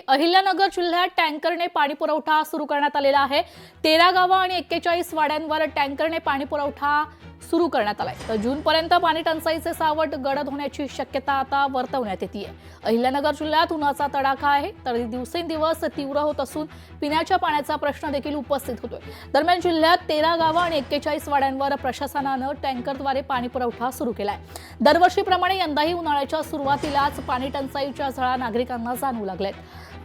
अहिल्यानगर जिल्ह्यात टँकरने पाणी पुरवठा सुरू करण्यात आलेला आहे। 13 गावं आणि 41 वाड्यांवर टँकरने पाणी पुरवठा सुरू करण्यात आलाय। तर जूनपर्यंत पाणी टंचाईचे सावट गडद होण्याची शक्यता आता वर्तवण्यात येते आहे। अहिल्यानगर जिल्ह्यात उन्हाचा तडाखा आहे, तर दिवसेंदिवस तीव्र होत असून पिण्याच्या पाण्याचा प्रश्न देखील उपस्थित होतोय। दरम्यान जिल्ह्यात 13 गावं आणि 41 वाड्यांवर प्रशासनानं टँकरद्वारे पाणी पुरवठा सुरू केलाय। दरवर्षीप्रमाणे यंदाही उन्हाळ्याच्या सुरुवातीलाच पाणी टंचाईच्या झळा नागरिकांना जाणवू लागलेत।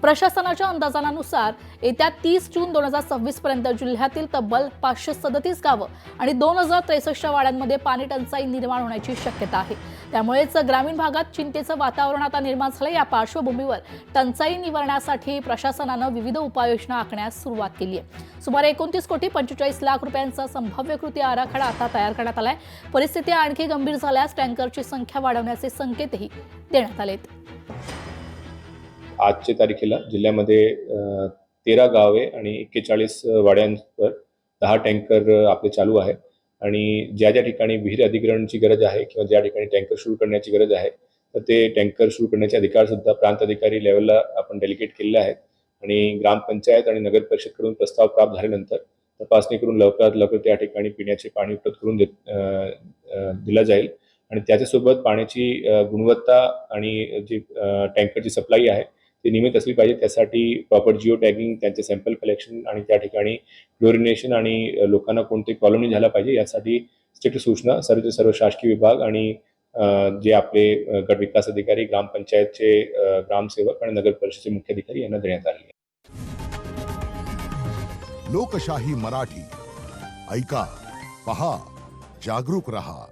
प्रशासनाच्या अंदाजानुसार येत्या 30 जून 2026 पर्यंत जिल्ह्यातील तब्बल 537 गावं आणि 2063 वाड्यांमध्ये पाणी टंचाई निर्माण होण्याची शक्यता आहे। त्यामुळेच ग्रामीण भागात चिंतेचं वातावरण आता निर्माण झालं। या पार्श्वभूमीवर टंचाई निवारणासाठी प्रशासनानं विविध उपाययोजना आखण्यास सुरुवात केली आहे। सुमारे 29 कोटी 45 लाख रुपयांचा संभाव्य कृती आराखडा आता तयार करण्यात आलाय। परिस्थिती आणखी गंभीर झाल्यास टँकरची संख्या वाढवण्याचे संकेतही देण्यात आलेत। आजच्या तारखेला जिल्ह्यामध्ये 13 गावे आणि 41 वाड्यांवर 10 टँकर आपले चालू आहे आणि ज्या ज्या ठिकाणी विहीर अधिग्रहणाची गरज आहे किंवा ज्या ठिकाणी टँकर सुरू करण्याची गरज आहे तर ते टँकर सुरू करण्याचे अधिकार सुद्धा प्रांत अधिकारी लेवलला आपण डेलिगेट केलेले आहेत आणि ग्रामपंचायत आणि नगर परिषदकडून प्रस्ताव प्राप्त झाल्यानंतर तपासणी करून लवकरात लवकर त्या ठिकाणी पिण्याचे पाणी उपलब्ध करून दिलं जाईल आणि त्याच्यासोबत पाण्याची गुणवत्ता आणि जी टँकरची सप्लाय आहे ती नियमित असली पाहिजे। त्यासाठी प्रॉपर जिओ टॅगिंग, त्यांचे सॅम्पल कलेक्शन आणि त्या ठिकाणी क्लोरिनेशन आणि लोकांना कोणते कॉलनी झाला पाहिजे यासाठी स्ट्रिक्ट सूचना सर्व शासकीय विभाग आणि जे आपले गट विकास अधिकारी, ग्रामपंचायतचे ग्रामसेवक आणि नगर परिषदेचे मुख्य अधिकारी यांना देण्यात आले आहे। लोकशाही मराठी ऐका, पहा, जागरूक रहा।